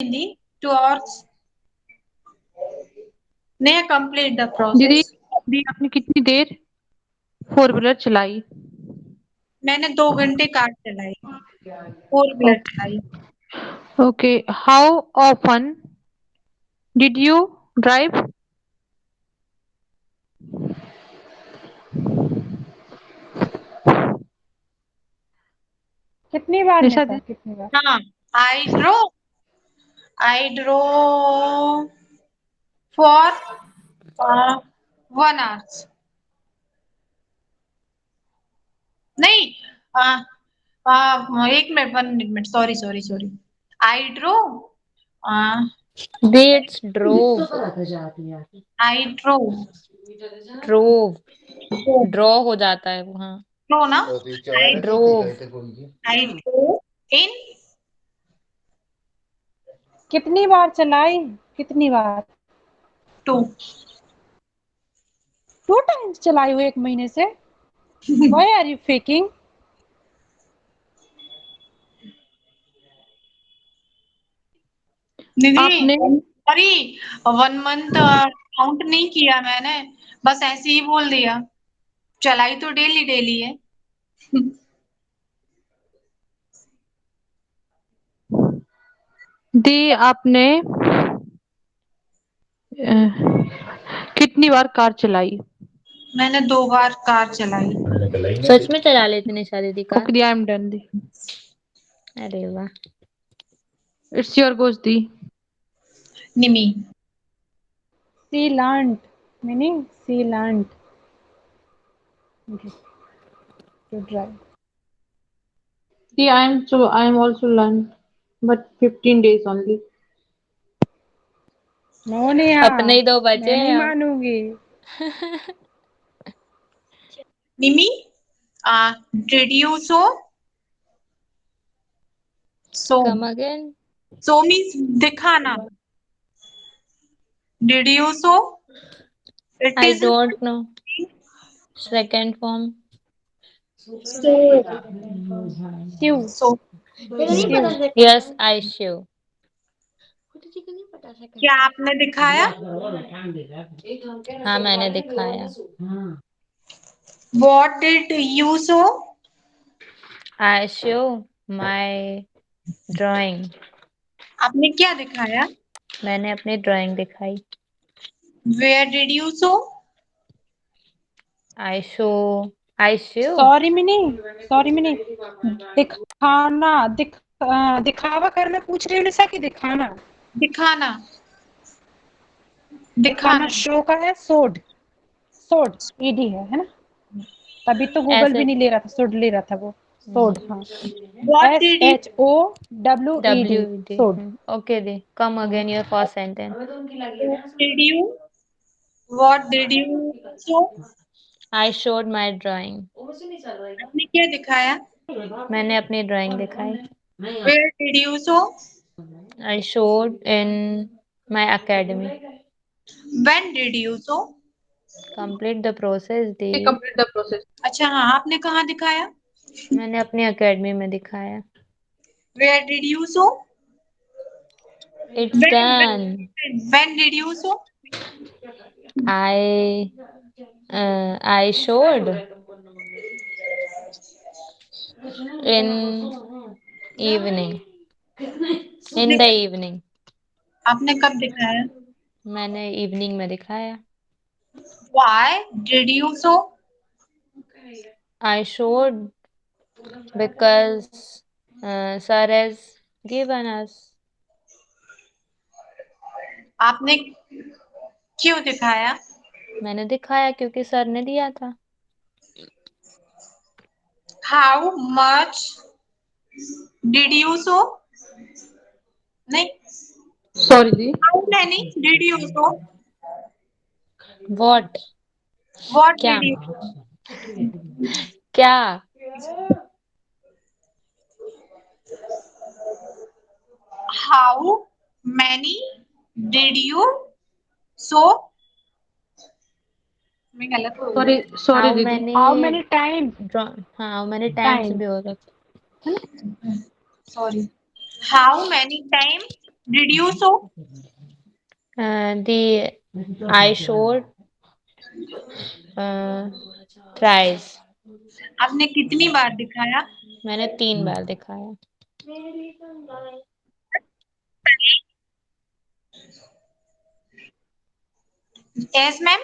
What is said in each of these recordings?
Hindi 2 hours. नहीं complete the दीदी process. दीदी आपने कितनी देर 4 व्हीलर चलाई? मैंने 2 घंटे कार चलाई, 4 व्हीलर चलाई। Okay, how often did you drive? कितनी बार निशा निशा, दी कितनी बार? हाँ, I drove for 1 hour. नहीं, एक minute, 1 minute, sorry. I drove, It's drove. I drove, Drove. drove, draw हो जाता है वो, हाँ। no ना, Drove. I drove in कितनी बार चलाई? कितनी बार? 2. 2 टाइम्स चलाई हो 1 महीने से? Why are you faking? Nidhi, आपने सॉरी, 1 मंथ काउंट नहीं किया मैंने, बस ऐसे ही बोल दिया। चलाई तो डेली है। दी आपने कितनी बार कार चलाई? मैंने 2 बार कार चलाई। सच में चला लेते निशा दीदी का? ओके दी, आई एम डन दी। अरे वाह। इट्स योर गोस दी। Nimi, she learned, meaning she learned to drive. दी I am also learn but 15 days only. No Neha, अपने ही 2 बचे मैं नहीं हैं अब। मानूंगी। निमी, did you so? Come again. So means दिखाना। Did you so? It I is don't know. Second form. so. Shiv, So Shiv. Yes, I show. क्या आपने दिखाया? हाँ, मैंने दिखाया। What did you so? I show my drawing. आपने क्या दिखाया? मैंने अपनी ड्राइंग दिखाई। Where did you so? I show. Sorry mini, दिखाना, दिखावा करना पूछ रही हूँ निशा की दिखाना? दिखाना, दिखाना शो का है, सोड, सोड ईडी है ना? तभी तो गूगल ऐसे भी नहीं ले रहा था, सोड ले रहा था वो। सोड, हाँ। What did you? SHOWED, WD. सोड। Okay, the. Come again your first sentence. What did you? What did you so? I showed my drawing. आपने क्या दिखाया? मैंने अपनी ड्राइंग दिखाई। Where did you so? I showed in my academy. When did you so? Complete the process, the. Complete the process. अच्छा हाँ, आपने कहाँ दिखाया? मैंने अपनी अकेडमी में दिखाया। Where did you so? It's done. When did you so? I showed in evening. In the evening. आपने कब दिखाया? मैंने इवनिंग में दिखाया। Why did you so? I showed because sir has given us. आपने क्यों दिखाया? मैंने दिखाया क्योंकि सर ने दिया था। How much did you so? नहीं, sorry the. how many did you so? What? What क्या? did you? क्या? How many did you so? मैं गलत बोल सॉरी रही सॉरी How दीदी। many हाउ मेनी टाइम्स, हाँ, how many times भी हो सकता। हूँ। Sorry. How many times Did you so? The I showed thrice. आपने कितनी बार दिखाया? मैंने 3 बार दिखाया. Yes, ma'am.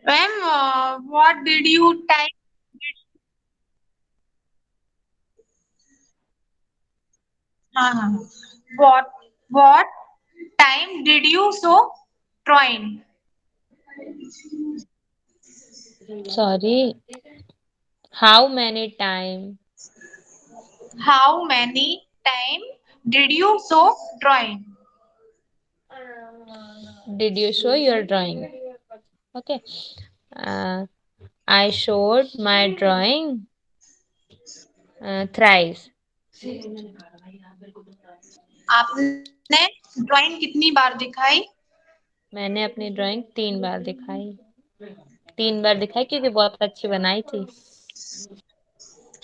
Ma'am, what did you type? हाँ. What time did you so drawing? Sorry. How many time How many time did you so drawing? did you show your drawing? Okay. I showed my drawing thrice. आपने drawing कितनी बार दिखाई? मैंने अपनी drawing 3 बार दिखाई. 3 बार दिखाई क्योंकि बहुत अच्छी बनाई थी.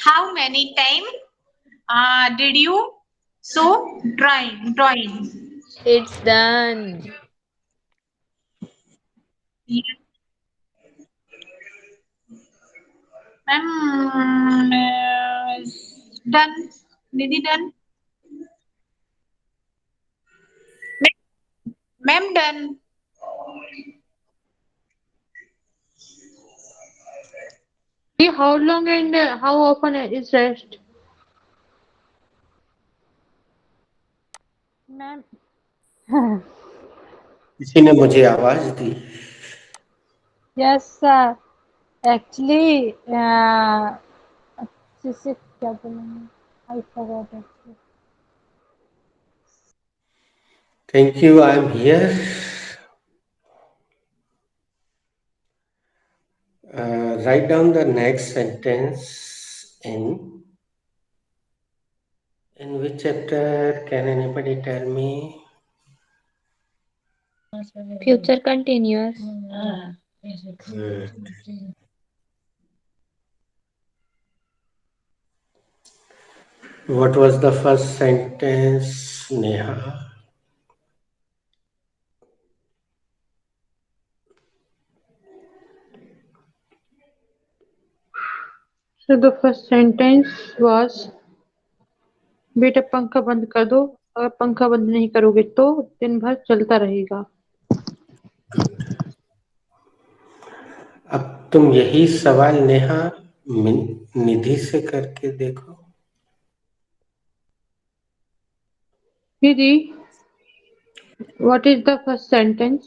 How many time did you so drawing? It's done. Ma'am, done. Nidhi done. Ma'am done. How long and how often is rest? Ma'am किसी ने मुझे आवाज दी. यस एक्चुअली जिसे क्या बोलेंगे I forgot actually. Thank you, I am here. Write down the next sentence in which chapter, can anybody tell me? Future continuous. Good. What was the first sentence, Neha? So the first sentence was, बेटा पंखा बंद कर दो, अगर पंखा बंद नहीं करोगे तो दिन भर चलता रहेगा. Good. अब तुम यही सवाल नेहा निधि से करके देखो. दीदी, what is the first sentence?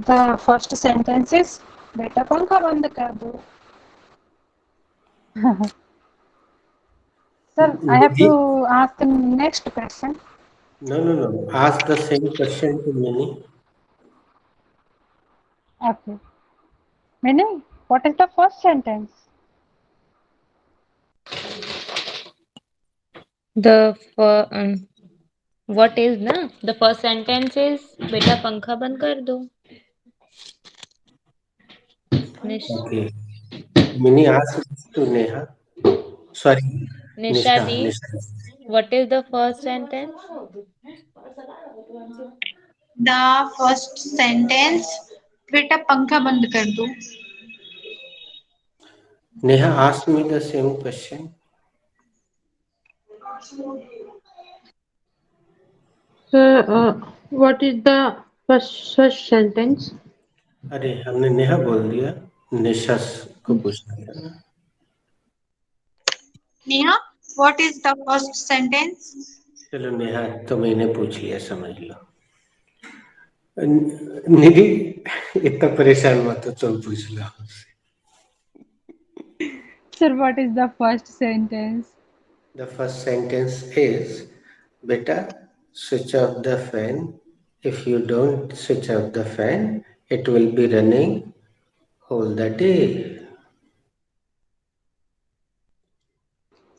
The first sentence is बेटा पंखा बंद कर दो. Sir I have Nidhi, to ask next question. no. Ask the same question to Mini. Okay meaning what is the first sentence. What is na? The first sentence is बेटा पंखा बंद कर दो. Okay. Mini, ask to Neha. Sorry, Nisha Nisha. di, Nisha. what is the first sentence? The first sentence. बेटा पंखा बंद कर दो. Neha asked me the same question. So, what is the first sentence? अरे हमने नेहा बोल दिया, निशा को पूछना था ना. Neha, what is the first sentence? चलो नेहा, तो मैंने पूछ लिया, समझ लो. निधि, इतना परेशान मत हो, तुम पूछ लो. Sir what is the first sentence. The first sentence is, beta, switch off the fan. If you don't switch off the fan, it will be running whole the day.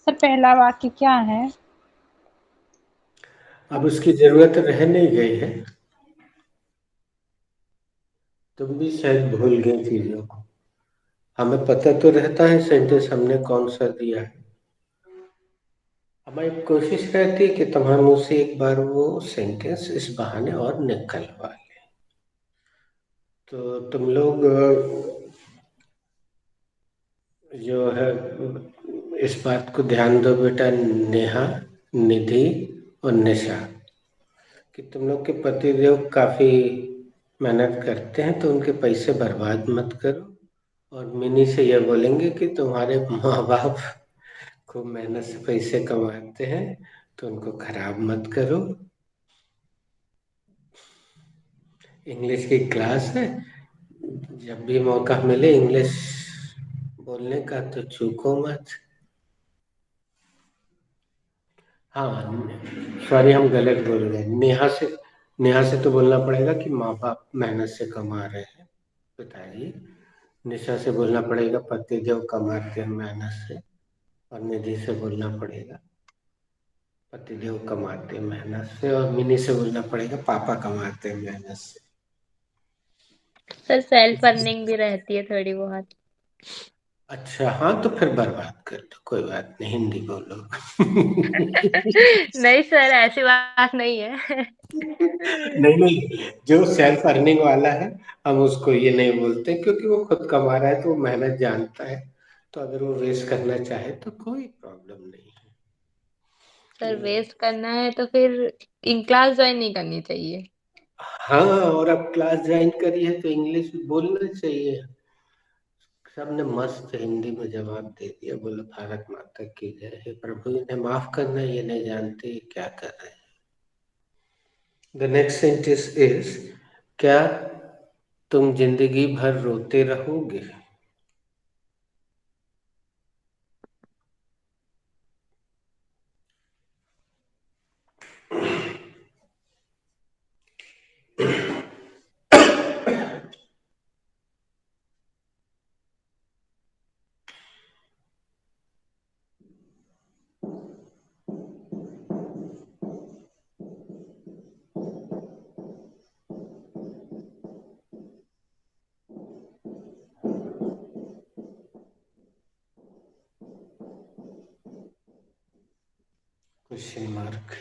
Sir पहला वाक्य क्या है. अब उसकी जरूरत रह नहीं गई है, तुम भी शायद भूल गई चीजों को। हमें पता तो रहता है सेंटेंस हमने कौन सा दिया है, हमारी कोशिश रहती है कि तुम्हारे मुंह से एक बार वो सेंटेंस इस बहाने और निकलवा ले। तो तुम लोग जो है इस बात को ध्यान दो बेटा, नेहा, निधि और निशा, कि तुम लोग के पतिदेव काफी मेहनत करते हैं, तो उनके पैसे बर्बाद मत करो। और मिनी से यह बोलेंगे कि तुम्हारे माँ बाप खूब मेहनत से पैसे कमाते हैं, तो उनको खराब मत करो। इंग्लिश की क्लास है, जब भी मौका मिले इंग्लिश बोलने का तो चूको मत। हाँ, सॉरी हम गलत बोल गए। नेहा से तो बोलना पड़ेगा कि माँ बाप मेहनत से कमा रहे हैं पिताजी। निशा से बोलना पड़ेगा पतिदेव कमाते हैं मेहनत से। और निधि से बोलना पड़ेगा पतिदेव कमाते हैं मेहनत से। और मिनी से बोलना पड़ेगा पापा कमाते हैं मेहनत से। सर सेल्फ अर्निंग भी रहती है थोड़ी बहुत। अच्छा, हाँ तो फिर बर्बाद कर दो, कोई बात नहीं, हिंदी बोलो। नहीं सर, ऐसी बात नहीं है। नहीं नहीं, जो सेल्फ अर्निंग वाला है हम उसको ये नहीं बोलते, क्योंकि वो खुद कमा रहा है तो वो मेहनत जानता है। तो अगर वो वेस्ट करना चाहे तो कोई प्रॉब्लम नहीं है। सर वेस्ट करना है तो फिर इन क्लास ज्वाइन नहीं करनी चाहिए। हाँ, और अब क्लास ज्वाइन करी है तो इंग्लिश बोलना चाहिए। सबने मस्त हिंदी में जवाब दे दिया, बोलो भारत माता की जय, हे प्रभु इन्हें माफ करना, ये नहीं जानते ये क्या कर रहे हैं। द नेक्स्ट सेंटेंस इज, क्या तुम जिंदगी भर रोते रहोगे? Question mark.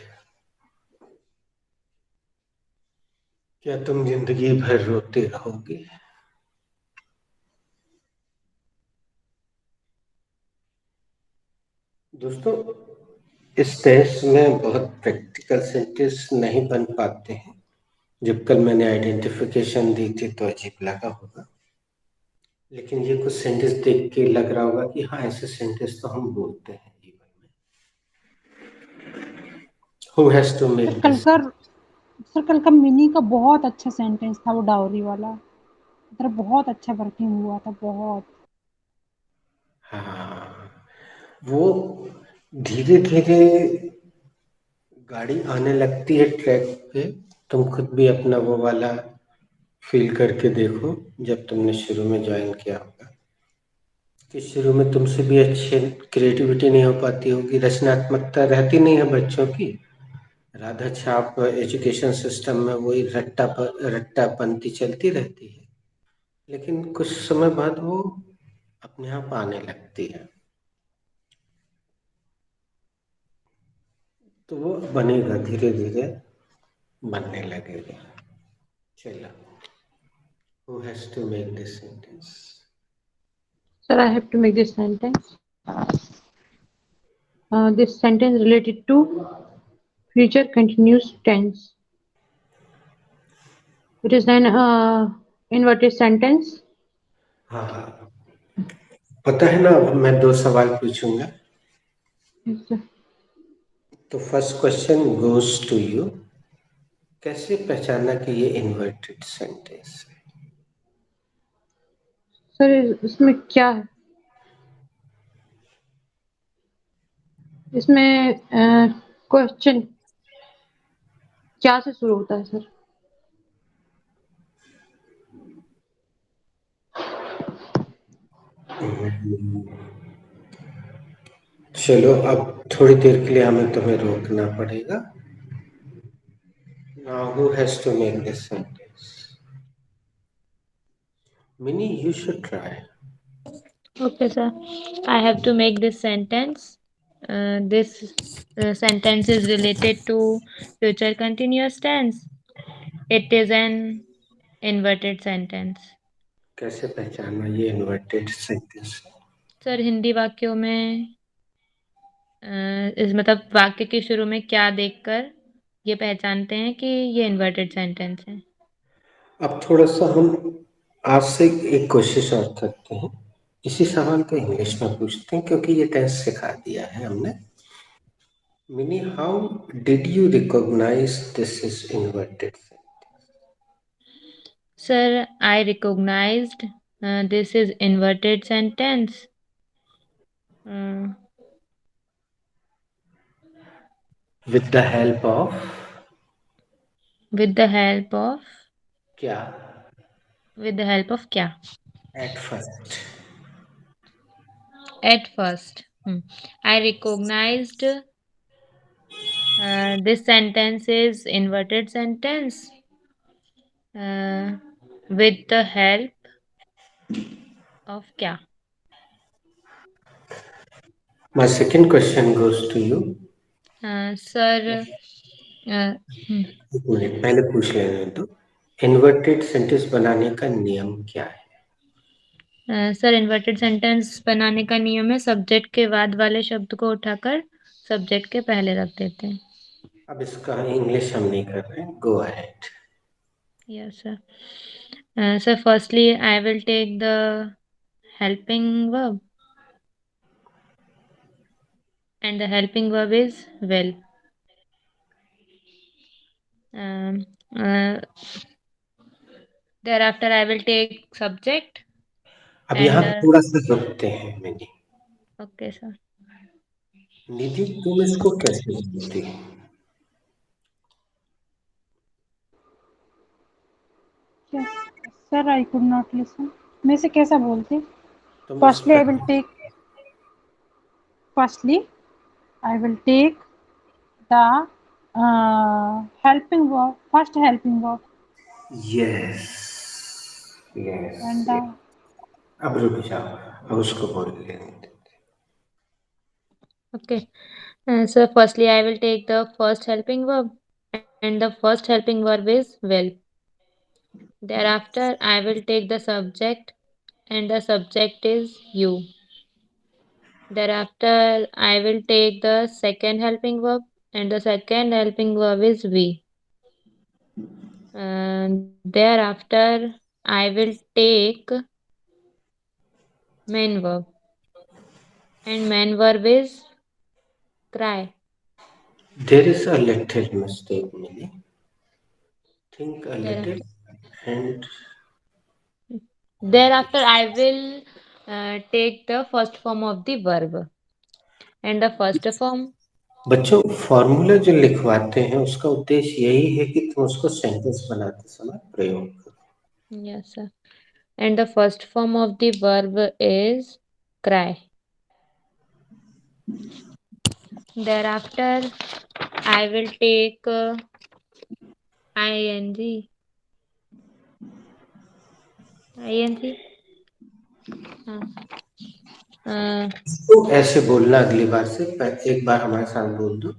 क्या तुम जिंदगी भर रोते रहोगे? दोस्तों, इस टेस्ट में बहुत प्रैक्टिकल सेंटेंस नहीं बन पाते हैं। जब कल मैंने आइडेंटिफिकेशन दी थी तो अजीब लगा होगा, लेकिन ये कुछ सेंटेंस देख के लग रहा होगा कि हाँ, ऐसे सेंटेंस तो हम बोलते हैं जीवन में। Who has to make sir कल this? का सर कल का मिनी का बहुत अच्छा सेंटेंस था, वो डाउरी वाला, मतलब बहुत अच्छा वर्किंग हुआ था, बहुत। हाँ, वो धीरे धीरे गाड़ी आने लगती है ट्रैक पे। तुम खुद भी अपना वो वाला फील करके देखो, जब तुमने शुरू में ज्वाइन किया होगा कि शुरू में तुमसे भी अच्छी क्रिएटिविटी नहीं हो पाती होगी, रचनात्मकता रहती नहीं है बच्चों की। राधा छाप एजुकेशन सिस्टम में वही रट्टापंती चलती रहती है, लेकिन कुछ समय बाद वो अपने आप आने लगती है। तो वो बनेगा, धीरे धीरे बनने लगेगा। चलो, who has to make this sentence? Sir, I have to make this sentence. This sentence related to future continuous tense. It is an inverted sentence. हाँ, पता है ना, अब मैं 2 सवाल पूछूंगा। Yes, sir. तो first question goes to you. कैसे पहचाना कि ये इन्वर्टेड सेंटेंस है? सर इसमें क्या है? इसमें क्वेश्चन क्या से शुरू होता है सर? चलो, अब थोड़ी देर के लिए हमें तुम्हें रोकना पड़ेगा। Now, who has to make this sentence? Minnie, you should try. Okay, sir. I have to make this sentence. This sentence is related to future continuous tense. It is an inverted sentence. कैसे पहचानना ये inverted sentence? Sir Hindi वाक्यों में इस मतलब वाक्य के शुरू में क्या देखकर ये पहचानते हैं कि ये इन्वर्टेड सेंटेंस है? अब थोड़ा सा हम आज से एक कोशिश और करते हैं, इसी सवाल को इंग्लिश में पूछते हैं क्योंकि ये टेस्ट सिखा दिया है हमने। Mini, how did you recognize this is inverted? Sir, I recognized this is inverted sentence. Uh, with the help of with the help of क्या? क्या? At first. At first, I recognized this sentence is inverted sentence uh, with the help of क्या? My second question goes to you. Sir, एक minute पहले पूछ लेने दो, inverted sentence बनाने का नियम क्या है? सर इन्वर्टेड सेंटेंस बनाने का नियम है सब्जेक्ट के बाद वाले शब्द को उठाकर सब्जेक्ट के पहले रख देते हैं। अब इसका इंग्लिश हम नहीं कर रहे हैं, go ahead. Yes, sir. So firstly, I will take the helping verb, and the helping verb is will. Um, uh, Thereafter, I will take subject. अब And यहाँ थोड़ा सा रुकते हैं मिनी। okay, sir. निधि, तुम इसको कैसे बोलती? Yes, sir, I could not listen. मैं इसे कैसा बोलते? तुम Firstly, इस I will take. Firstly, I will take the helping verb. First helping verb. Yes yes. And अब रुक जाओ, अब उसको बोल लेने दो। Okay. So firstly, I will take the first helping verb, and the first helping verb is will. Thereafter, I will take the subject, and the subject is you. Thereafter, I will take the second helping verb, and the second helping verb is we. Thereafter, I will take main verb, and main verb is cry. There is a little mistake, Mini. Think a little and Thereafter, I will take the first form of the verb, and the first form. बच्चों, formula जो लिखवाते हैं उसका उद्देश्य यही है कि तुम उसको सेंटेंस बनाते समय प्रयोग करो। Yes, sir. And the first form of the verb is cry. Thereafter, I will take ing. ing. तो ऐसे बोलना अगली बार से, एक बार हमारे साथ बोल दो।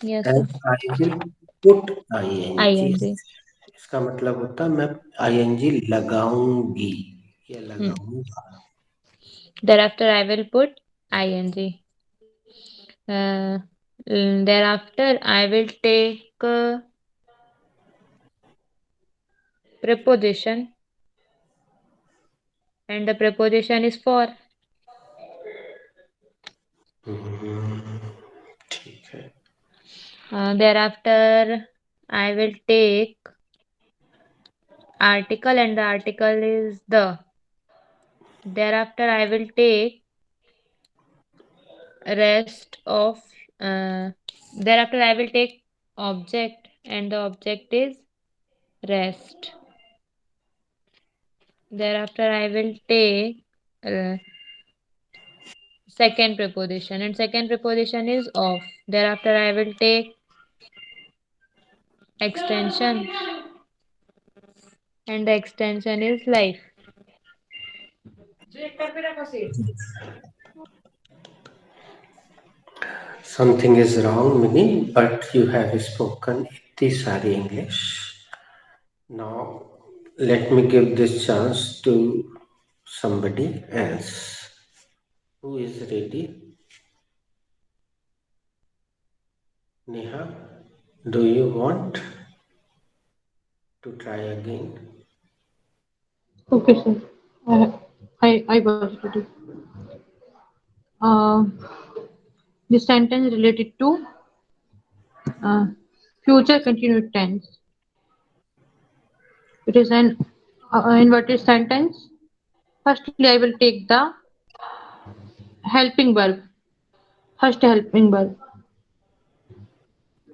Yes, And sir. I will put ing. ing. इसका मतलब होता है मैं ing लगाऊंगी या लगाऊंगा। Thereafter, I will put ing. Thereafter, I will take preposition, and the preposition is for. ठीक है। Thereafter, I will take article, and the article is the. Thereafter, I will take rest of. Thereafter, I will take object, and the object is rest. Thereafter, I will take second preposition, and second preposition is of. Thereafter, I will take extension, and the extension is life. Something is wrong, Mini, but you have spoken इतनी सारी English. Now, let me give this chance to somebody else. Who is ready? Neha, do you want to try again? Okay, sir. I was ready. Uh, the sentence related to uh, future continuous tense. It is an inverted sentence. Firstly, I will take the helping verb. First helping verb.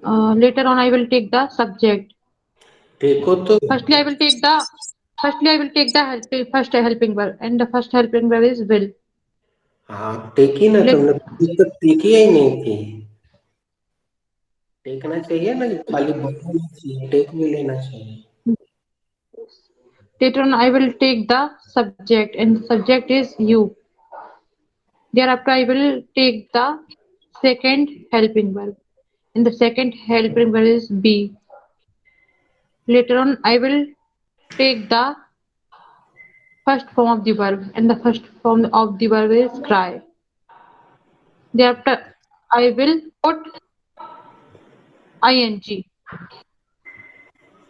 Later on, I will take the subject. देखो तो Firstly, I will take the first helping verb, and the first helping verb is will. हाँ टेकी ना, Let तुमने तो टेकी ही नहीं थी. टेकना चाहिए ना, खाली बोलना नहीं चाहिए, टेक भी लेना चाहिए. later on, I will take the subject, and the subject is you. Thereafter, I will take the second helping verb, and the second helping verb is be. Later on, I will take the first form of the verb, and the first form of the verb is cry. Thereafter, I will put ing.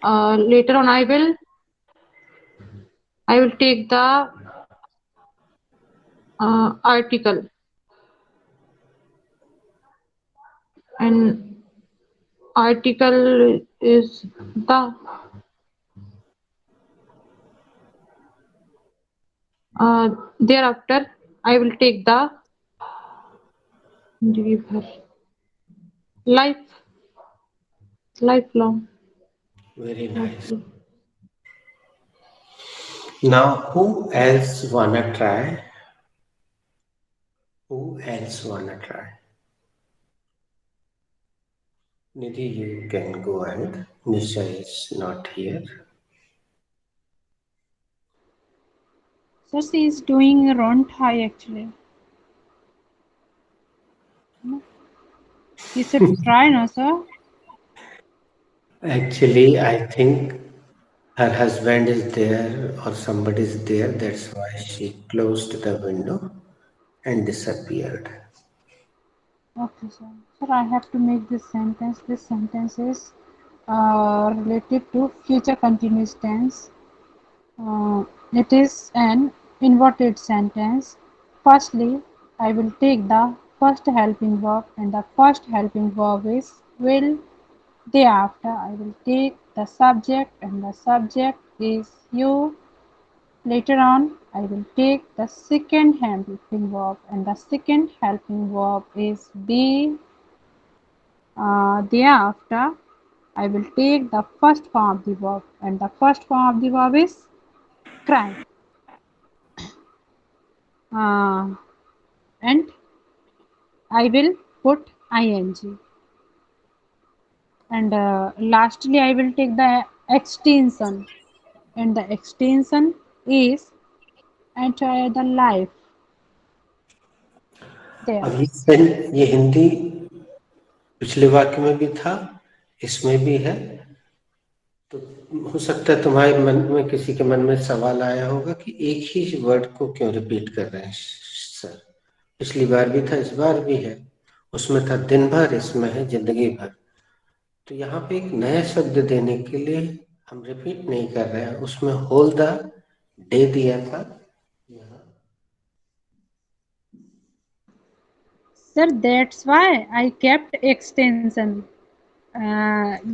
Later on, I will take the article, and article is the. Thereafter, I will take the life, lifelong. Very nice. Now, who else wanna try? Who else wanna try? Nidhi, you can go ahead. Nisha is not here. Sir, she is doing Ront High actually. You should try now, sir. Actually, I think her husband is there or somebody is there. That's why she closed the window and disappeared. Okay, sir. Sir, I have to make this sentence. This sentence is related to future continuous tense. It is an inverted sentence. Firstly, I will take the first helping verb, and the first helping verb is will. Thereafter, I will take the subject, and the subject is you. Later on, I will take the second helping verb, and the second helping verb is be. Thereafter, I will take the first form of the verb, and the first form of the verb is cry. And I will put ing. And lastly, I will take the extension, and the extension is enjoy the life there. अब ये हिंदी पिछले वाक्य में भी था, इसमें भी है. तो हो सकता है तुम्हारे मन में, किसी के मन में सवाल आया होगा कि एक ही वर्ड को क्यों रिपीट कर रहे हैं सर. पिछली बार भी था, इस बार भी है. उसमें था दिन भर, इसमें है जिंदगी भर. तो यहाँ पे एक नया शब्द देने के लिए हम रिपीट नहीं कर रहे हैं. उसमें होल द डे दिया था. Sir, that's why I kept extension.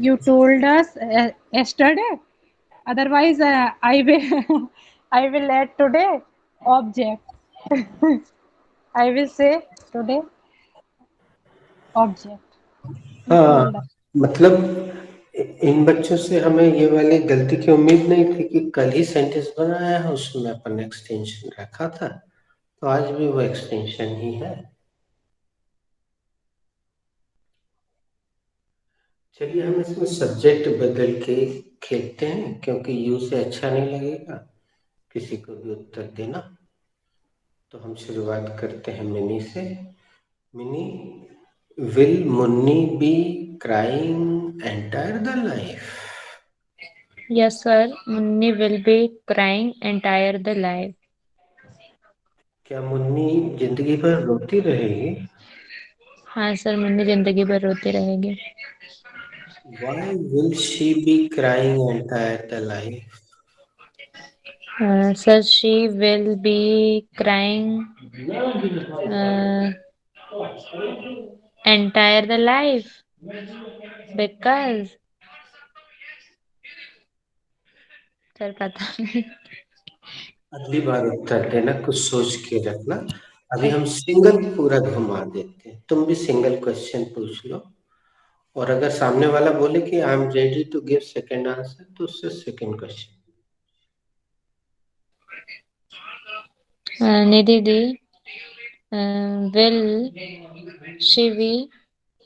You told us yesterday. Otherwise, I will I will add today object. I will say today object. You हाँ, told us. मतलब इन बच्चों से हमें ये वाली गलती की उम्मीद नहीं थी कि कल ही सेंटेंस बनाया है, उसमें अपन एक्सटेंशन रखा था, तो आज भी वो एक्सटेंशन ही है. चलिए हम इसमें सब्जेक्ट बदल के खेलते हैं, क्योंकि यू से अच्छा नहीं लगेगा किसी को भी उत्तर देना। तो हम शुरुआत करते हैं मिनी से। Mini, will Munni be crying entire the life? Yes, sir. Munni will be crying entire the life. क्या मुन्नी जिंदगी भर रोती रहेगी? हाँ सर, मुन्नी जिंदगी भर रोती रहेगी. Why will she be crying entire the life? Sir, she will be crying uh, entire the life because sir पता नहीं. अगली बार उत्तर देना, कुछ सोच के रखना। अभी हम सिंगल पूरा घुमा देते हैं, तुम भी सिंगल क्वेश्चन पूछ लो, और अगर सामने वाला बोले कि I am ready to give second answer, तो उससे second question. Nidhi di, will she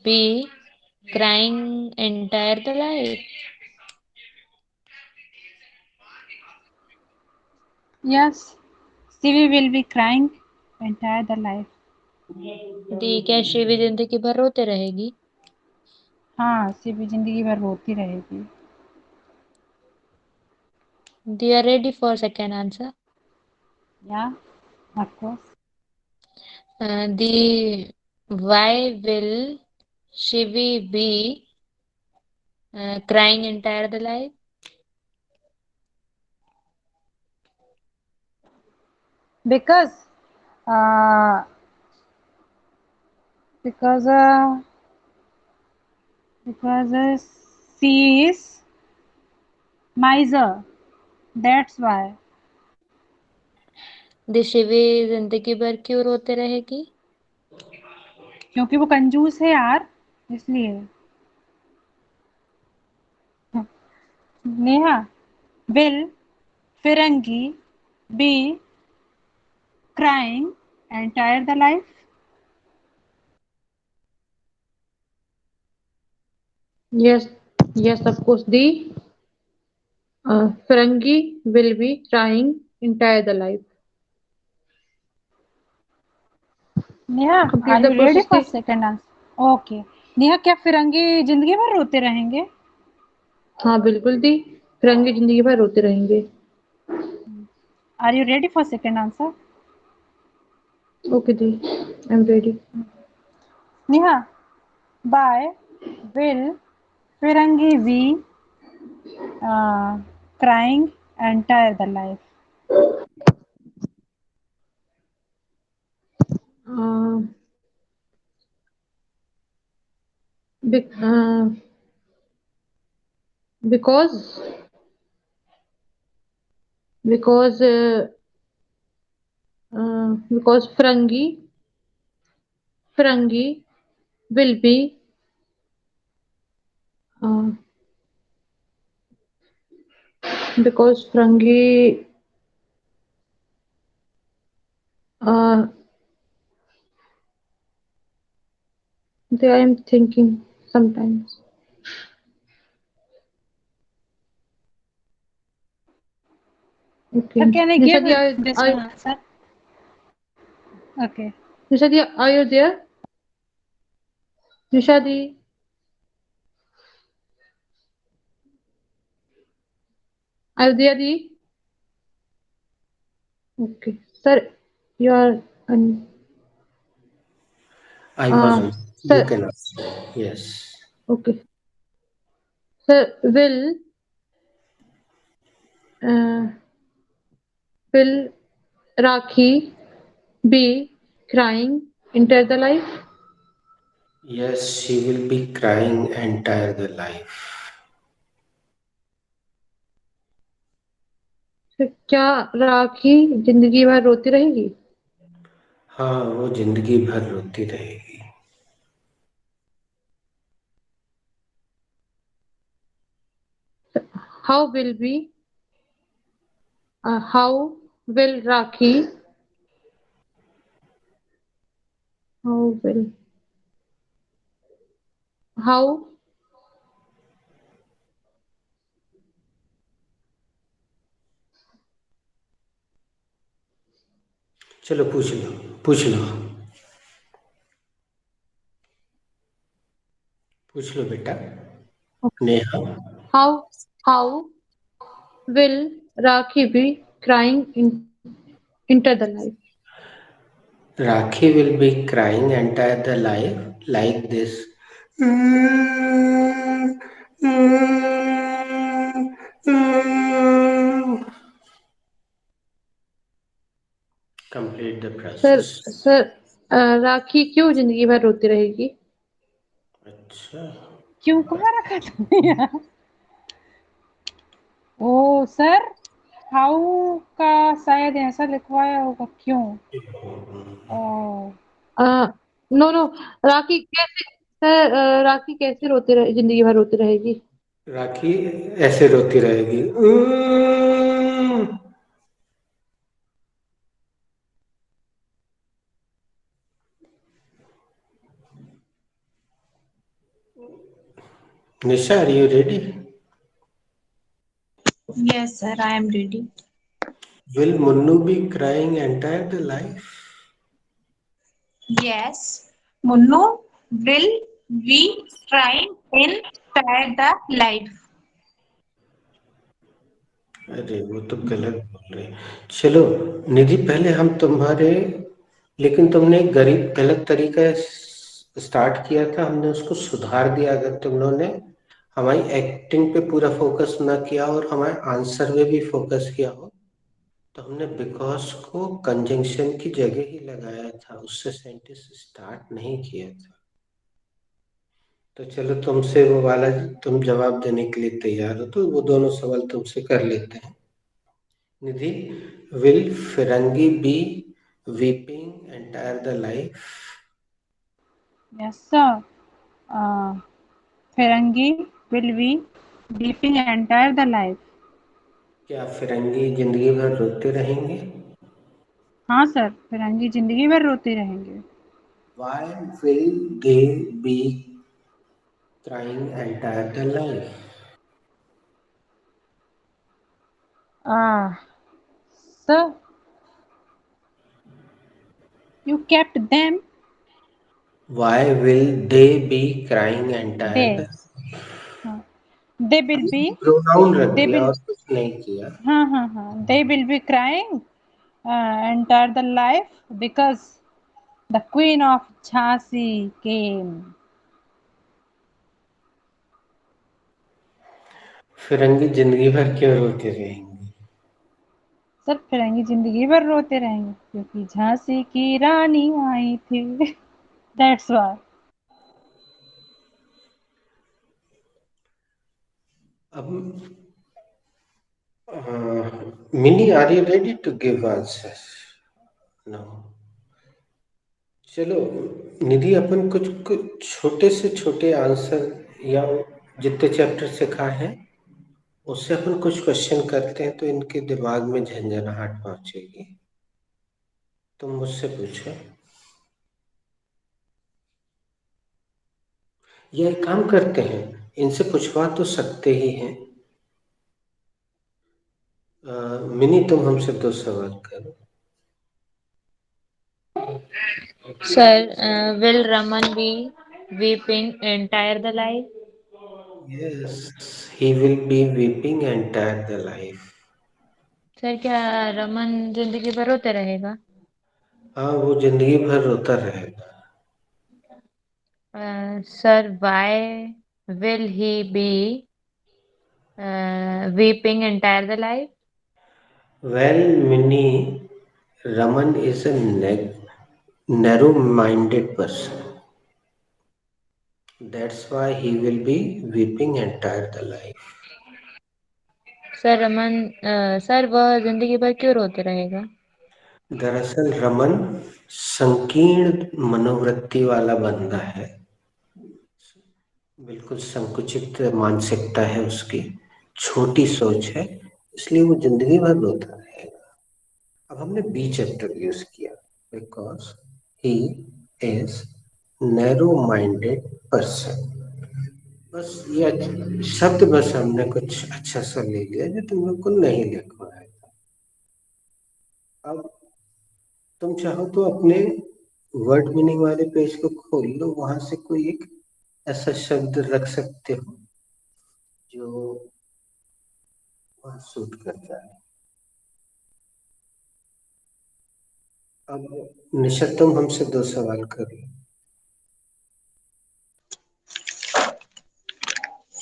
be crying entire the life? Yes, Sivi will be crying entire the life. दी, क्या शिवी जिंदगी भर रोते रहेगी? हाँ, सिवी जिंदगी भर रोती रहेगी. They are ready for second answer. Yeah, of course. The why will Shivi be crying entire the life? Because uh, because uh, because she is miser. That's why. The Shivi जिंदगी भर क्यों रोते रहेगी? क्योंकि वो कंजूस है यार, इसलिए. Neha, will Firangi be crying entire the life? Yes, yes, of course. The Ferengi will be crying entire the life. Neha, Complete are the you ready process. for The second answer? Okay. Neha, क्या फिरंगी जिंदगी भर रोते रहेंगे? हाँ बिल्कुल दी, फिरंगी जिंदगी भर रोते रहेंगे. Are you ready for second answer? Okay the, I'm ready. Neha, by will Firangi be crying entire the life? Uh, be, uh, because because because Ferengi will be uh, because Ferengi uh, I am thinking sometimes. Okay. Or can I give Nishadi, this one answer? Okay. Nishadi, are you there? Nishadi, are you there, Di? Okay. Sir, you are. I Uh, wasn't. You sir, can answer. Yes. okay. Sir, uh, will Rakhi be crying enter the life? Yes, she will be crying entire the life. फिर क्या राखी जिंदगी भर रोती रहेगी? हाँ, वो जिंदगी भर रोती रहेगी. How will be? How will Rakhi? How will? How चलो पूछ लो, पूछ लो, पूछ लो बेटा। Neha, How will Rakhi be crying into the light? Rakhi will be crying entire the life like this. Complete the sir process. Sir Rakhi क्यों जिंदगी भर रोती रहेगी? अच्छा, क्यों कहाँ रखा तुमने यार? ओ सर, हाउ का शायद ऐसा लिखवाया होगा, क्यों? ओ नो नो, राखी कैसे सर राखी कैसे जिंदगी भर रोती रहेगी? राखी ऐसे रोती रहेगी। Nisha, are you ready? Yes, sir, I am ready. Will Munnu be crying entire the life? Yes, Munnu will be trying in the life. अरे वो तो गलत बोल रहे। चलो निधि, पहले हम तुम्हारे, लेकिन तुमने एक गरीब गलत तरीका स्टार्ट किया था, हमने उसको सुधार दिया। अगर तुम लोगों ने हमारी एक्टिंग पे पूरा फोकस ना किया और हमारे आंसर पे भी फोकस किया हो, तो हमने बिकॉज को कंजंक्शन की जगह ही लगाया था, उससे सेंटेंस स्टार्ट नहीं किया था। तो चलो तुमसे वो वाला, तुम जवाब देने के लिए तैयार हो तो वो दोनों सवाल तुमसे कर लेते हैं। निधि, विल फिरंगी be weeping entire the life? Yes sir, फिरंगी will be weeping entire the life. क्या फिरंगी जिंदगी भर रोते रहेंगे? हाँ सर, फिरंगी जिंदगी भर रोते रहेंगे। Why will they be crying entire the life? Sir, you kept them. Why will they be crying entire They, the? हाँ, they will be, प्रोनाउन रख they दिया will, और कुछ नहीं किया। हाँ, they will be crying entire the life because the Queen of Jhansi came. फिरंगी जिंदगी भर क्यों रोते रहेंगी? सर, फिरंगी जिंदगी भर रोते रहेंगे क्योंकि झांसी की रानी आई थी। That's why. अब Mini, are you ready to give answer? No. चलो निधि, अपन कुछ कुछ छोटे से छोटे आंसर या जितने चैप्टर सिखाए हैं उससे अपन कुछ क्वेश्चन करते हैं, तो इनके दिमाग में झंझनाहट पहुंचेगी। तुम मुझसे पूछो, या एक काम करते हैं, इनसे पूछवा तो सकते ही हैं। मिनी, तुम हमसे 2 सवाल करो। Sir, will Raman be weeping entire the life? Yes, he will be weeping entire the life. Sir, क्या रमन जिंदगी भर रोते रहेगा? हाँ, वो जिंदगी भर रोता रहेगा। Sir, why will he be weeping entire the life? Well, Minnie, Raman is a narrow-minded person. That's why he will be weeping entire the life. Sir वह जिंदगी भर क्यों रोते रहेगा? दरअसल रमन संकीर्ण मनोवृत्ति वाला बंदा है, बिल्कुल संकुचित मानसिकता है उसकी, छोटी सोच है, इसलिए वो जिंदगी भर रोता रहेगा। अब हमने बी चैप्टर यूज किया, because he is narrow minded person. बस ये शब्द बस हमने कुछ अच्छा सा ले लिया जो तुम लोग को नहीं लिखवाया था। अब तुम चाहो तो अपने वर्ड मीनिंग वाले पेज को खोल लो, वहां से कोई एक ऐसा शब्द रख सकते हो जो वहां सूट करता है। अब निशा तुम हमसे 2 सवाल करो।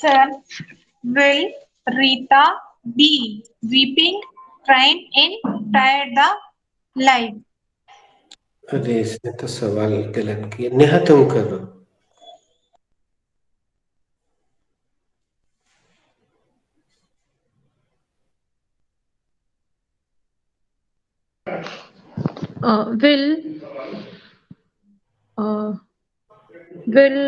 Sir, will Rita be weeping, crying entire the life? अरे इसने तो सवाल गलत किया। नेहा तुम करो। Will uh, will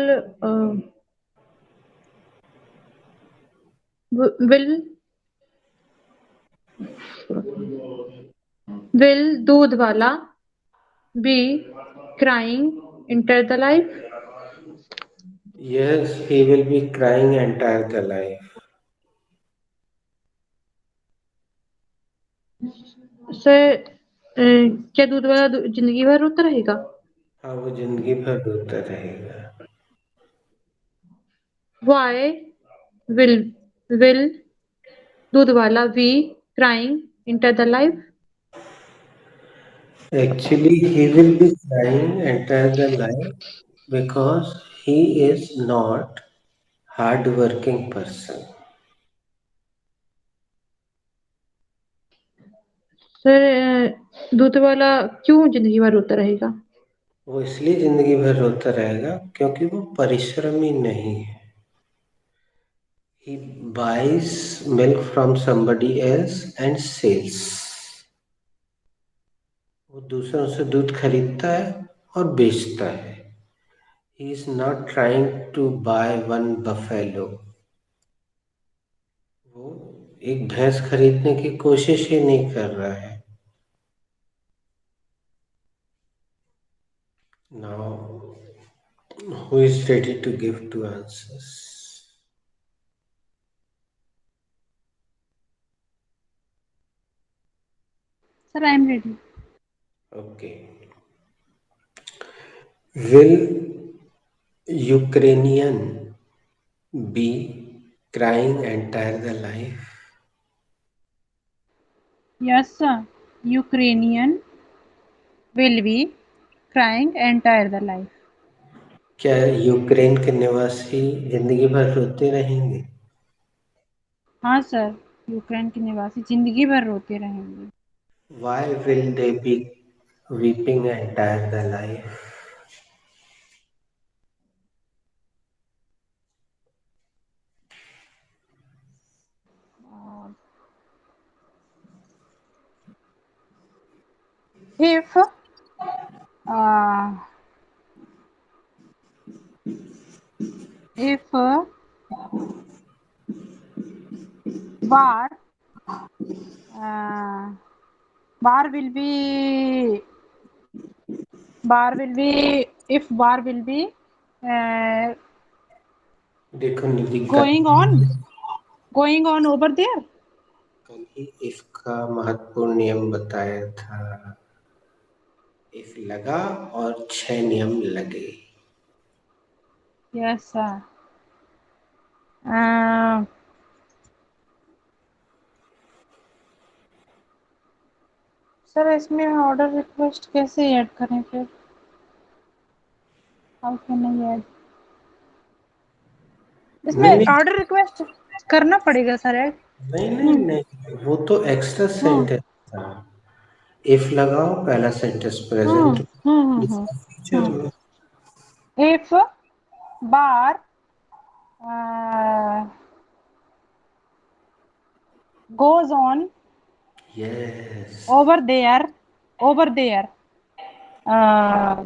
will will दूध वाला be crying enter the life? Yes, he will be crying entire the life. Sir क्या दूध वाला जिंदगी भर रोता रहेगा? हाँ, वो जिंदगी भर रोता रहेगा। Why will दूध वाला be crying enter the life? Actually, he will be crying entire the life because he is not hard-working person. Sir दूध वाला क्यों जिंदगी भर रोता रहेगा? वो इसलिए जिंदगी भर रोता रहेगा क्योंकि वो परिश्रमी नहीं है। He buys milk from somebody else and sells. वो दूसरों से दूध खरीदता है और बेचता है। He is not trying to buy one buffalo. वो एक भैंस खरीदने की कोशिश ही नहीं कर रहा है। Now, who is ready to give 2 answers? Sir, I am ready. Okay. Will Ukrainian be crying entire the life? Yes, sir. Ukrainian will be crying entire the life. क्या यूक्रेन के निवासी जिंदगी भर रोते रहेंगे? हाँ सर, यूक्रेन के निवासी जिंदगी भर रोते रहेंगे। Why will they be weeping entire the life? If bar uh, bar will be if bar will be देखो निधि going on over there. कल ही इसका महत्वपूर्ण नियम बताया था। इफ लगा और 6 नियम लगे। Yes sir. सर इसमें ऑर्डर रिक्वेस्ट कैसे ऐड करें फिर? How can I add? इसमें नहीं ऑर्डर रिक्वेस्ट करना पड़ेगा सर ऐड? नहीं नहीं नहीं, वो तो एक्स्ट्रा सेंटेंस था। इफ लगाओ, पहला सेंटेंस प्रेजेंट, दूसरा फ्यूचर में। If bar goes on yes, over there uh,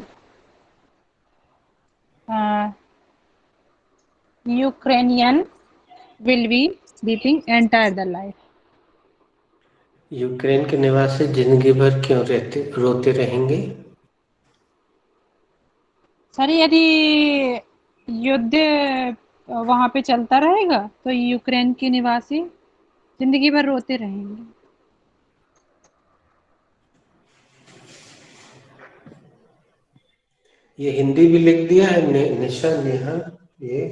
uh, Ukrainian will be weeping entire the life. Ukraine के निवासी जिंदगी भर क्यों रोते रहेंगे? सर यदि युद्ध वहां पे चलता रहेगा तो यूक्रेन के निवासी जिंदगी भर रोते रहेंगे। ये हिंदी भी लिख दिया है निशा नेहा ये।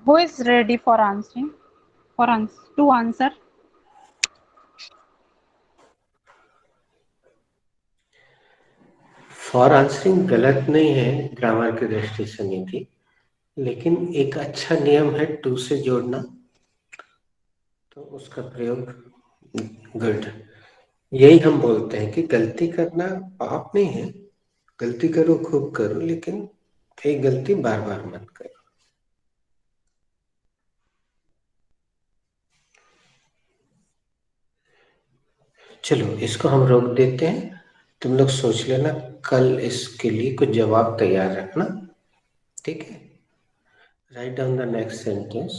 Who is ready for answering? To answer? For answering गलत नहीं है ग्रामर की दृष्टि से निधि, लेकिन एक अच्छा नियम है टू से जोड़ना, तो उसका प्रयोग गुड। यही हम बोलते हैं कि गलती करना पाप नहीं है, गलती करो खूब करो, लेकिन एक गलती बार बार मत करो। चलो इसको हम रोक देते हैं, तुम लोग सोच लेना, कल इसके लिए कुछ जवाब तैयार रखना, ठीक है। Write down the next sentence.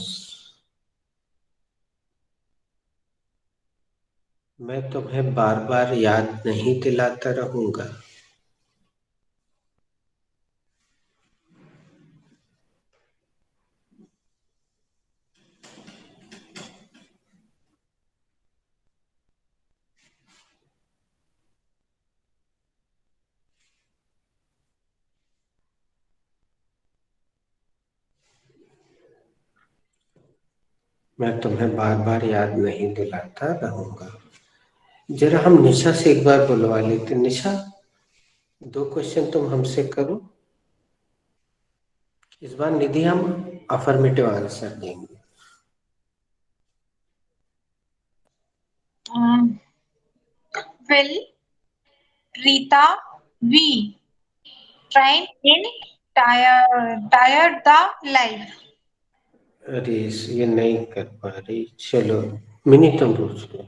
मैं तुम्हें बार बार याद नहीं दिलाता रहूंगा। मैं तुम्हें बार बार याद नहीं दिलाता रहूंगा। जरा हम निशा से एक बार बुलवा लेते। निशा, 2 क्वेश्चन तुम हमसे करो। इस बार निधि हम अफर्मेटिव आंसर देंगे। Will Rita be trying in tired the life? अरे ये नहीं कर पा रही, चलो मिनी तुम पूछ लो।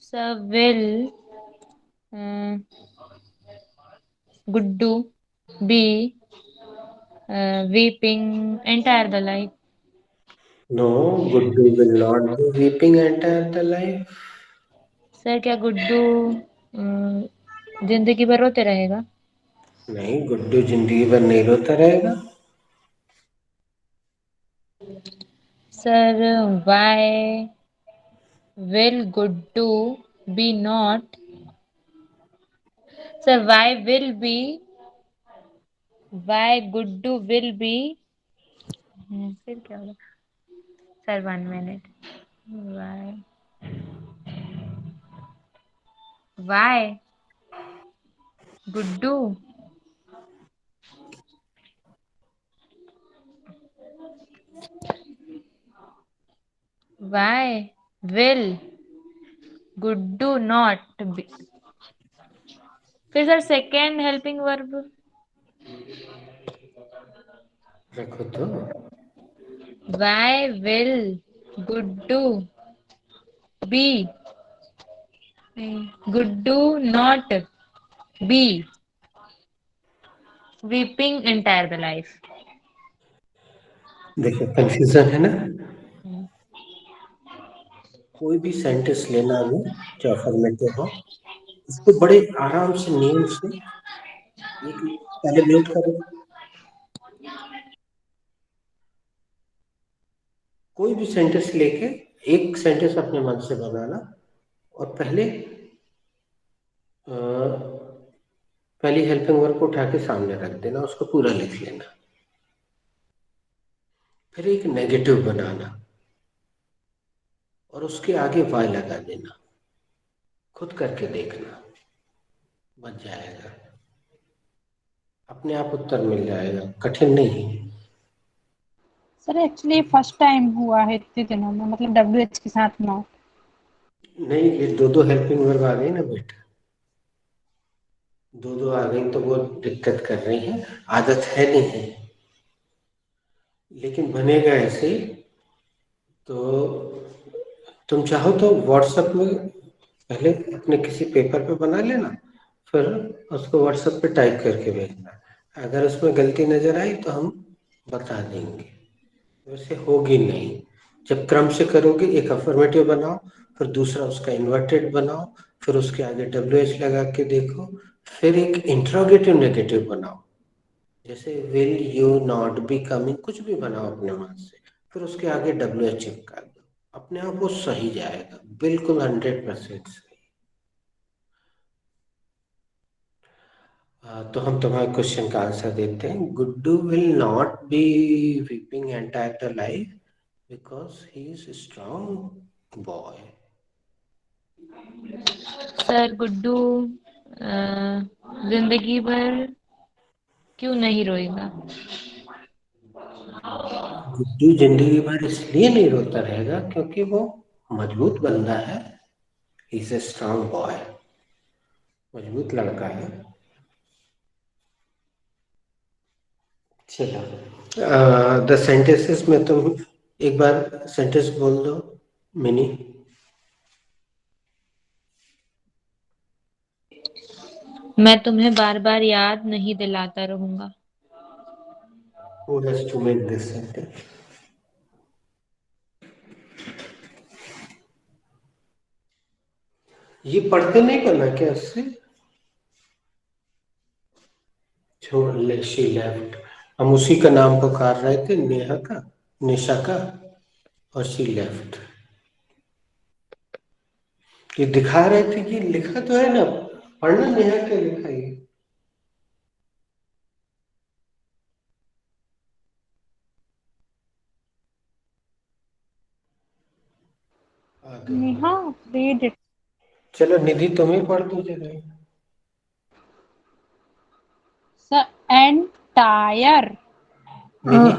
Sir, will Guddu be weeping entire the life? No, Guddu will not be weeping entire the life. Sir क्या गुड्डू जिंदगी भर रोते रहेगा? नहीं, गुड्डू जिंदगी भर नहीं रोता रहेगा। Sir why will Guddu be not? Sir, why Guddu will be फिर क्या होगा? Sir 1 minute. Why Guddu why will Guddu not be? फिर सर सेकेंड हेल्पिंग वर्ब रखो तो। why will Guddu be Guddu not be weeping entire the life? देखो confusion है ना। कोई भी सेंटेंस लेना है जो अफर्मेटिव हो, इसको बड़े आराम से नियम से एक पहले म्यूट करो। कोई भी सेंटेंस लेके एक सेंटेंस अपने मन से बनाना और पहली हेल्पिंग वर्ब को उठा के सामने रख देना, उसको पूरा लिख लेना। फिर एक नेगेटिव बनाना और उसके आगे वाई लगा देना। खुद करके देखना, बच जाएगा, अपने आप उत्तर मिल जाएगा, कठिन नहीं है। सर एक्चुअली फर्स्ट टाइम हुआ है इतने दिनों में, मतलब WH के साथ ना। नहीं, ये 2 हेल्पिंग वर्ब आ गई ना बेटा, 2 आ गई तो वो दिक्कत कर रही है, आदत है नहीं है, लेकिन बनेगा ऐसे। तो तुम चाहो तो व्हाट्सएप में पहले अपने किसी पेपर पे बना लेना, फिर उसको व्हाट्सएप पे टाइप करके भेजना। अगर उसमें गलती नजर आई तो हम बता देंगे, वैसे होगी नहीं। जब क्रम से करोगे, एक अफर्मेटिव बनाओ, फिर दूसरा उसका इन्वर्टेड बनाओ, फिर उसके आगे WH लगा के देखो, फिर एक इंट्रोगेटिव नेगेटिव बनाओ, जैसे will you not be coming, कुछ भी बनाओ अपने मन से, फिर उसके आगे WH चिपका दो, अपने आप वो सही जाएगा, बिल्कुल 100% सही। तो हम तुम्हारे क्वेश्चन का आंसर देते हैं। Guddu will not be weeping entire the life because he is strong boy. Sir Guddu जिंदगी भर क्यों नहीं रोएगा? गुड्डू जिंदगी भर इसलिए नहीं रोता रहेगा क्योंकि वो मजबूत बंदा है। He is a strong boy, मजबूत लड़का है। चलो, द सेंटेंसेस में तुम एक बार सेंटेंस बोल दो मिनी। मैं तुम्हें बार बार याद नहीं दिलाता रहूंगा। Who has to make this sentence? ये पढ़ते नहीं करना क्या इससे? छोड़ ले, शी लेफ्ट। हम उसी का नाम पुकार रहे थे, नेहा का, निशा का, और शी लेफ्ट। ये दिखा रहे थे कि लिखा तो है ना, पढ़ना नेहा क्या लिखा है। आगे Neha, read it. चलो निधि तुम्हें पढ़ दो जरा। The entire. Mini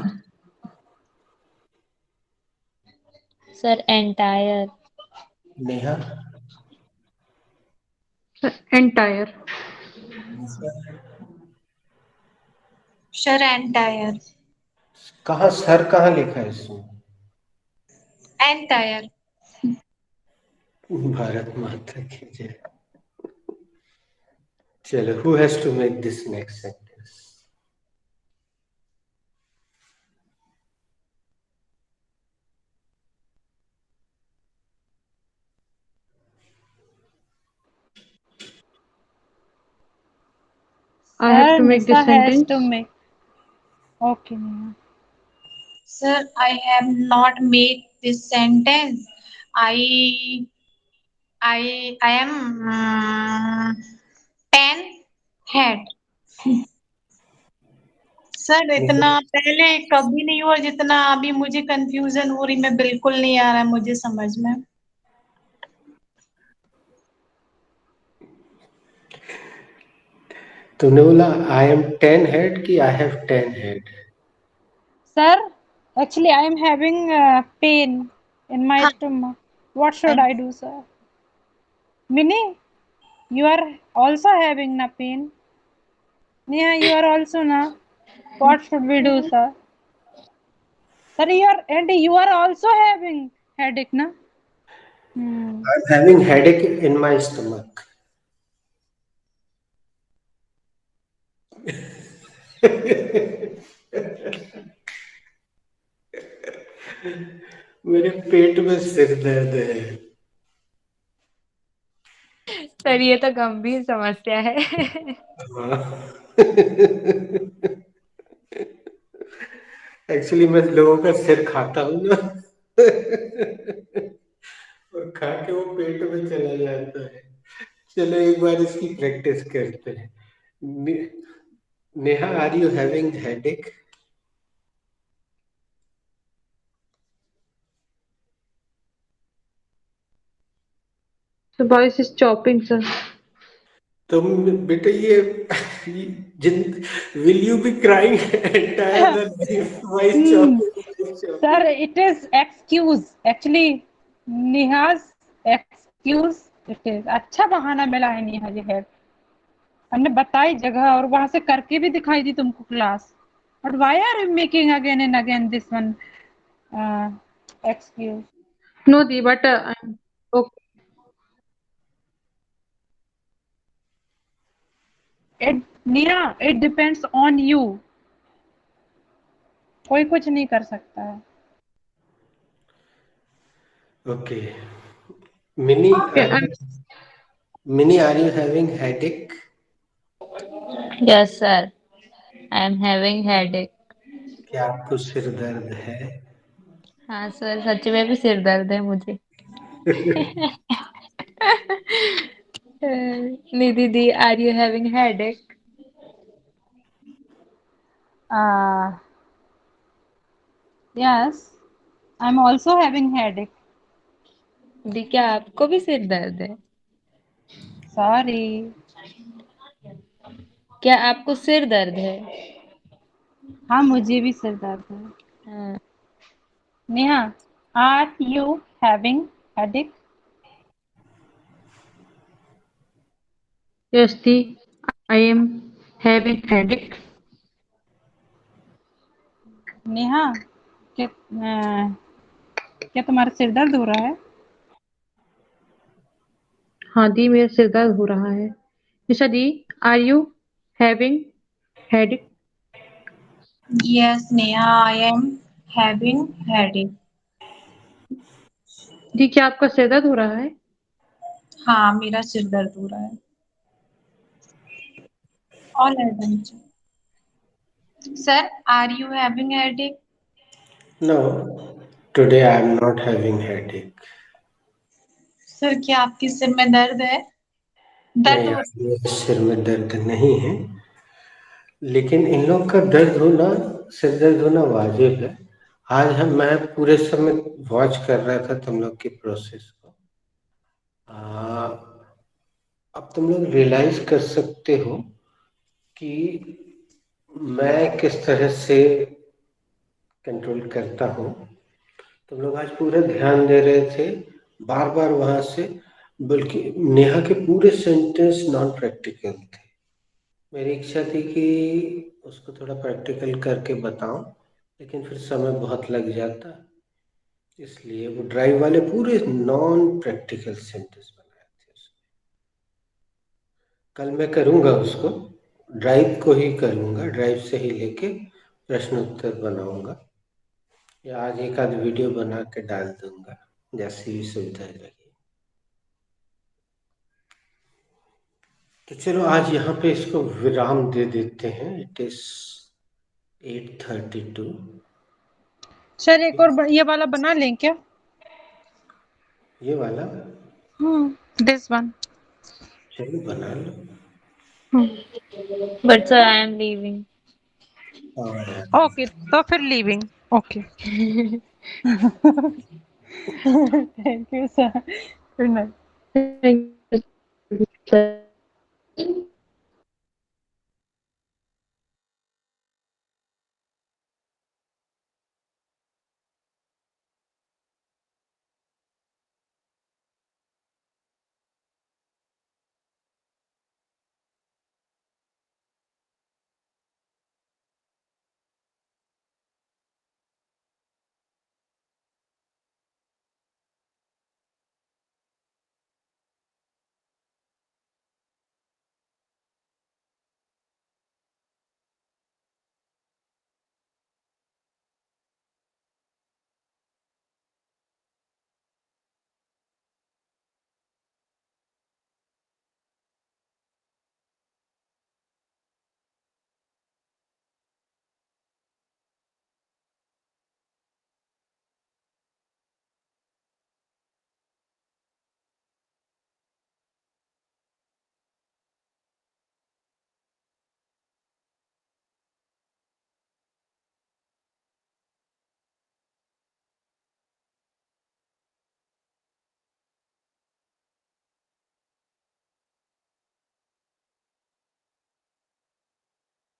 sir entire. Neha Entire. Sir entire. कहाँ सर कहाँ लिखा है इसमें? एंटायर। भारत माता की जय। चलो, who has to make this next sentence? I have to Sir, make this Nisa has sentence. to make. Okay, Neha. Sir, I have not made this sentence. I I am 10 head. Sir इतना पहले कभी नहीं हुआ जितना अभी मुझे confusion हो रही, मैं बिल्कुल नहीं आ रहा है मुझे समझ में। तुमने बोला आई एम 10 हेड कि I have 10 head? Sir, actually, I am having pain in my हाँ, stomach. What should I do, sir? Mini, you are also having na pain. Neha, you are also na. What should we do, sir? Sir, you are also having headache, na? I'm having headache in my stomach. मेरे पेट में सिर दर्द है। Sir ये तो गंभीर समस्या है। एक्चुअली मैं लोगों का सिर खाता हूँ ना, और खा के वो पेट में चला जाता है। चलो एक बार इसकी प्रैक्टिस करते हैं। Neha, are you having headache? The voice is chopping, sir. तुम बेटे ये जिन will you be crying entire the life while chopping? Sir, it is excuse. Actually, Neha's excuse. It is. अच्छा बहाना मिला है नेहा जी है। हमने बताई जगह और वहां से करके भी दिखाई दी तुमको class. But why are you making again and again this one excuse? No, Di, but I'm okay. Neha, it depends on you. कोई कुछ नहीं कर सकता है। Okay Mini, Okay, Mini, are you having headache? Yes sir, I am having headache. क्या आपको सिर दर्द है? हाँ सर, सच में भी सिर दर्द है मुझे। निधि दी, are you having headache? Yes, I'm also having headache. दी, क्या आपको भी सिर दर्द है? Sorry. क्या आपको सिर दर्द है? हाँ, मुझे भी सिर दर्द है। हाँ। Neha, are you having headache? Yes, I am having headache. Neha, क्या तुम्हारा सिर दर्द हो रहा है? हाँ दी, मेरा सिर दर्द हो रहा है। निशा दी, are you having headache? Yes, Neha, I am having headache. दी, क्या आपका सिर दर्द हो रहा है? हाँ, मेरा सिर दर्द हो रहा है। All are done. Sir, are you having headache? No, today I am not having headache. Sir, क्या आपके सिर में दर्द है? दर्द नहीं, हो आज मेरे सिर में दर्द नहीं है, लेकिन इन लोग का दर्द होना, सिर दर्द होना वाजिब है। आज मैं पूरे समय वॉच कर रहा था तुम लोग की प्रोसेस को। अब तुम लोग रियलाइज कर सकते हो कि मैं किस तरह से कंट्रोल करता हूँ। तुम लोग आज पूरा ध्यान दे रहे थे, बार बार वहां से, बल्कि नेहा के पूरे सेंटेंस नॉन प्रैक्टिकल थे। मेरी इच्छा थी कि उसको थोड़ा प्रैक्टिकल करके बताऊं, लेकिन फिर समय बहुत लग जाता, इसलिए वो ड्राइव वाले पूरे नॉन प्रैक्टिकल सेंटेंस बनाए थे उसने। कल मैं करूंगा उसको, ड्राइव को ही करूंगा, ड्राइव से ही लेके प्रश्न उत्तर बनाऊंगा, या आज एक आध वीडियो बना के डाल दूंगा, जैसी भी सुविधा लगी। तो चलो आज यहाँ पे इसको विराम दे देते हैं। It is 8:32। सर, एक और ये वाला बना लें क्या? ये वाला दिस वन। चलो बना लो। But sir, I am leaving. और ओके, तो फिर leaving. Okay. Thank you sir. Good night. Thank you, sir.